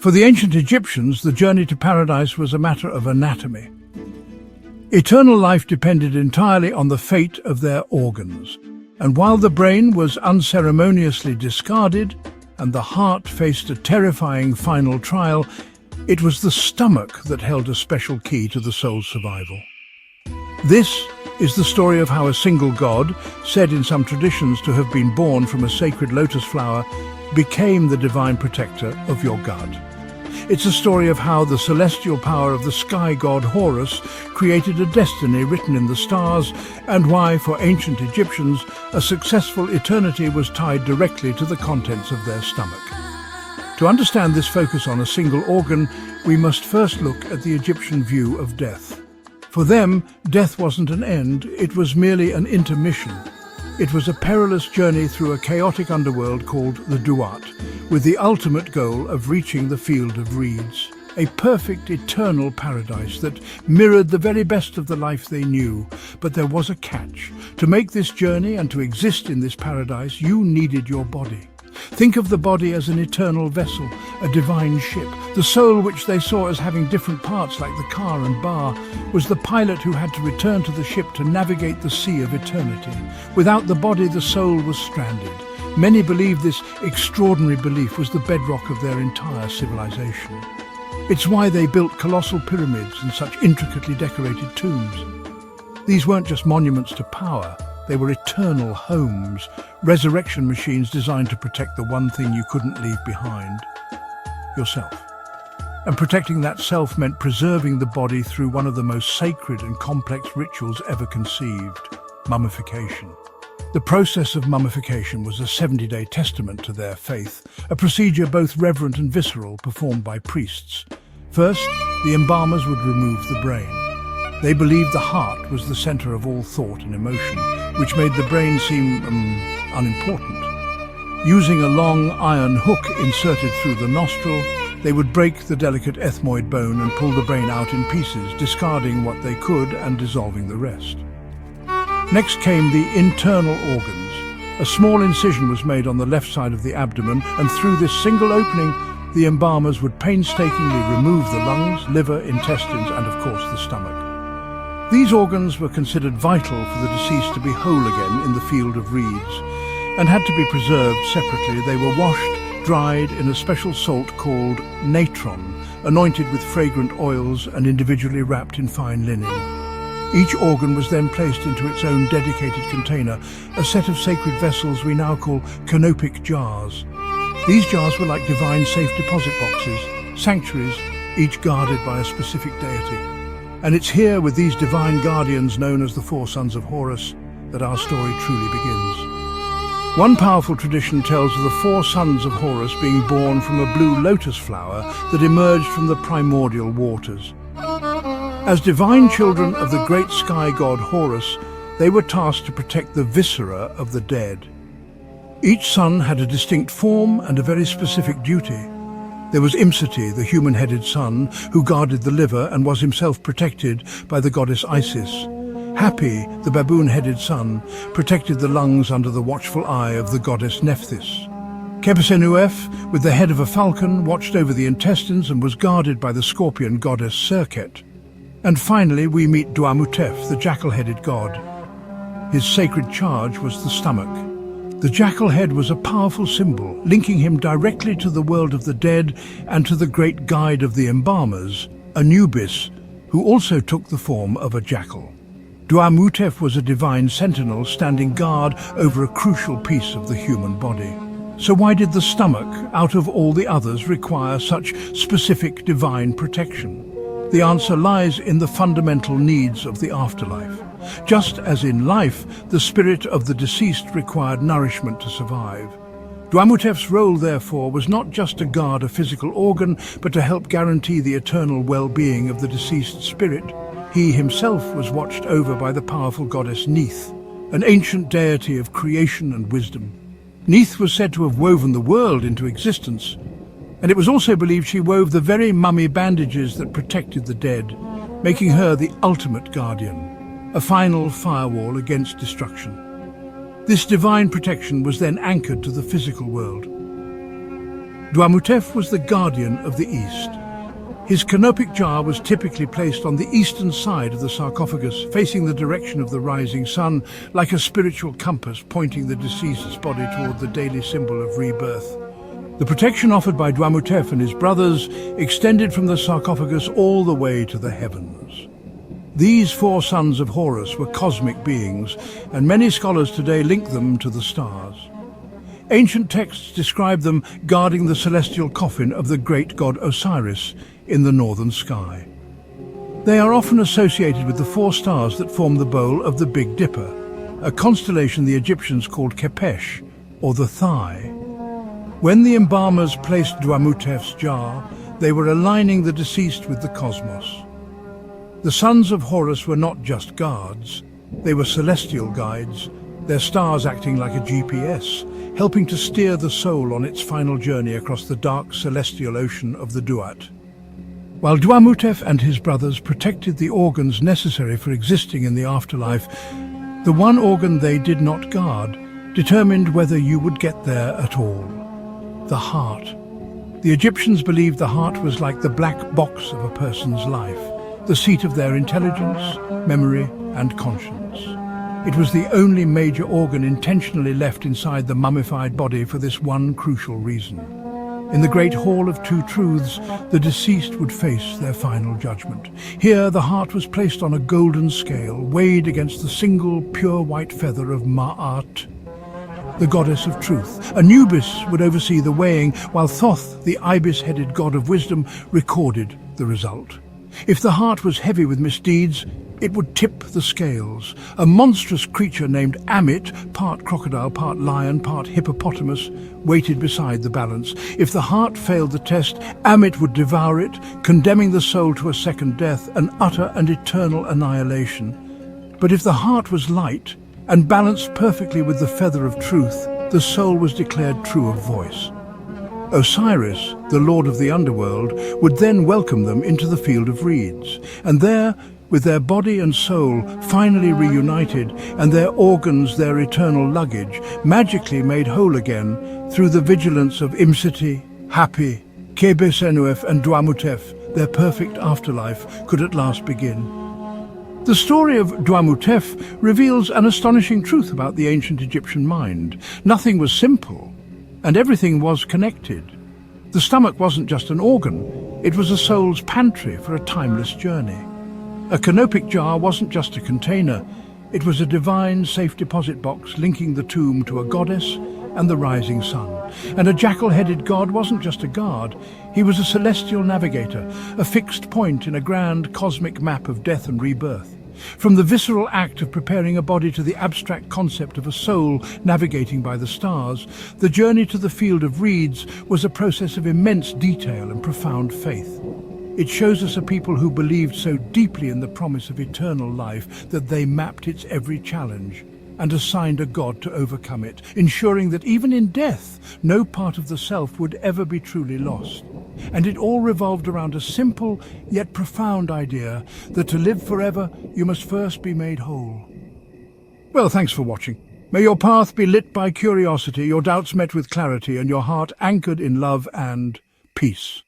For the ancient Egyptians, the journey to paradise was a matter of anatomy. Eternal life depended entirely on the fate of their organs, and while the brain was unceremoniously discarded and the heart faced a terrifying final trial, it was the stomach that held a special key to the soul's survival. This is the story of how a single god, said in some traditions to have been born from a sacred lotus flower, became the divine protector of your gut. It's a story of how the celestial power of the sky god Horus created a destiny written in the stars, and why, for ancient Egyptians, a successful eternity was tied directly to the contents of their stomach. To understand this focus on a single organ, we must first look at the Egyptian view of death. For them, death wasn't an end, it was merely an intermission. It was a perilous journey through a chaotic underworld called the Duat, with the ultimate goal of reaching the field of reeds, a perfect eternal paradise that mirrored the very best of the life they knew. But there was a catch. To make this journey and to exist in this paradise, you needed your body. Think of the body as an eternal vessel, a divine ship. The soul, which they saw as having different parts like the car and bar, was the pilot who had to return to the ship to navigate the sea of eternity. Without the body, the soul was stranded. Many believe this extraordinary belief was the bedrock of their entire civilization. It's why they built colossal pyramids and such intricately decorated tombs. These weren't just monuments to power. They were eternal homes, resurrection machines designed to protect the one thing you couldn't leave behind: yourself. And protecting that self meant preserving the body through one of the most sacred and complex rituals ever conceived: mummification. The process of mummification was a 70-day testament to their faith, a procedure both reverent and visceral performed by priests. First, the embalmers would remove the brain. They believed the heart was the center of all thought and emotion, which made the brain seem unimportant. Using a long iron hook inserted through the nostril, they would break the delicate ethmoid bone and pull the brain out in pieces, discarding what they could and dissolving the rest. Next came the internal organs. A small incision was made on the left side of the abdomen, and through this single opening, the embalmers would painstakingly remove the lungs, liver, intestines, and of course the stomach. These organs were considered vital for the deceased to be whole again in the field of reeds, and had to be preserved separately. They were washed, dried in a special salt called natron, anointed with fragrant oils and individually wrapped in fine linen. Each organ was then placed into its own dedicated container, a set of sacred vessels we now call canopic jars. These jars were like divine safe deposit boxes, sanctuaries, each guarded by a specific deity. And it's here, with these divine guardians known as the four sons of Horus, that our story truly begins. One powerful tradition tells of the four sons of Horus being born from a blue lotus flower that emerged from the primordial waters. As divine children of the great sky god Horus, they were tasked to protect the viscera of the dead. Each son had a distinct form and a very specific duty. There was Imseti, the human-headed son, who guarded the liver and was himself protected by the goddess Isis. Hapi, the baboon-headed son, protected the lungs under the watchful eye of the goddess Nephthys. Khepesenuef, with the head of a falcon, watched over the intestines and was guarded by the scorpion goddess Serket. And finally, we meet Duamutef, the jackal-headed god. His sacred charge was the stomach. The jackal head was a powerful symbol, linking him directly to the world of the dead and to the great guide of the embalmers, Anubis, who also took the form of a jackal. Duamutef was a divine sentinel standing guard over a crucial piece of the human body. So why did the stomach, out of all the others, require such specific divine protection? The answer lies in the fundamental needs of the afterlife. Just as in life, the spirit of the deceased required nourishment to survive. Duamutef's role, therefore, was not just to guard a physical organ, but to help guarantee the eternal well-being of the deceased spirit. He himself was watched over by the powerful goddess Neith, an ancient deity of creation and wisdom. Neith was said to have woven the world into existence, and it was also believed she wove the very mummy bandages that protected the dead, making her the ultimate guardian, a final firewall against destruction. This divine protection was then anchored to the physical world. Duamutef was the guardian of the East. His canopic jar was typically placed on the eastern side of the sarcophagus, facing the direction of the rising sun, like a spiritual compass pointing the deceased's body toward the daily symbol of rebirth. The protection offered by Duamutef and his brothers extended from the sarcophagus all the way to the heavens. These four sons of Horus were cosmic beings, and many scholars today link them to the stars. Ancient texts describe them guarding the celestial coffin of the great god Osiris in the northern sky. They are often associated with the four stars that form the bowl of the Big Dipper, a constellation the Egyptians called Kepesh, or the Thigh. When the embalmers placed Duamutef's jar, they were aligning the deceased with the cosmos. The sons of Horus were not just guards, they were celestial guides, their stars acting like a GPS, helping to steer the soul on its final journey across the dark celestial ocean of the Duat. While Duamutef and his brothers protected the organs necessary for existing in the afterlife, the one organ they did not guard determined whether you would get there at all: the heart. The Egyptians believed the heart was like the black box of a person's life, the seat of their intelligence, memory, and conscience. It was the only major organ intentionally left inside the mummified body for this one crucial reason. In the Great Hall of Two Truths, the deceased would face their final judgment. Here, the heart was placed on a golden scale, weighed against the single pure white feather of Ma'at, the goddess of truth. Anubis would oversee the weighing, while Thoth, the ibis-headed god of wisdom, recorded the result. If the heart was heavy with misdeeds, it would tip the scales. A monstrous creature named Amit, part crocodile, part lion, part hippopotamus, waited beside the balance. If the heart failed the test, Amit would devour it, condemning the soul to a second death, an utter and eternal annihilation. But if the heart was light and balanced perfectly with the feather of truth, the soul was declared true of voice. Osiris, the lord of the underworld, would then welcome them into the field of reeds, and there, with their body and soul finally reunited and their organs their eternal luggage, magically made whole again through the vigilance of Imseti, Hapi, Kebesenuef and Duamutef, their perfect afterlife could at last begin. The story of Duamutef reveals an astonishing truth about the ancient Egyptian mind. Nothing was simple, and everything was connected. The stomach wasn't just an organ, it was a soul's pantry for a timeless journey. A canopic jar wasn't just a container, it was a divine safe deposit box linking the tomb to a goddess and the rising sun. And a jackal-headed god wasn't just a guard, he was a celestial navigator, a fixed point in a grand cosmic map of death and rebirth. From the visceral act of preparing a body to the abstract concept of a soul navigating by the stars, the journey to the field of reeds was a process of immense detail and profound faith. It shows us a people who believed so deeply in the promise of eternal life that they mapped its every challenge and assigned a god to overcome it, ensuring that even in death, no part of the self would ever be truly lost. And it all revolved around a simple yet profound idea that to live forever, you must first be made whole. Well, thanks for watching. May your path be lit by curiosity, your doubts met with clarity, and your heart anchored in love and peace.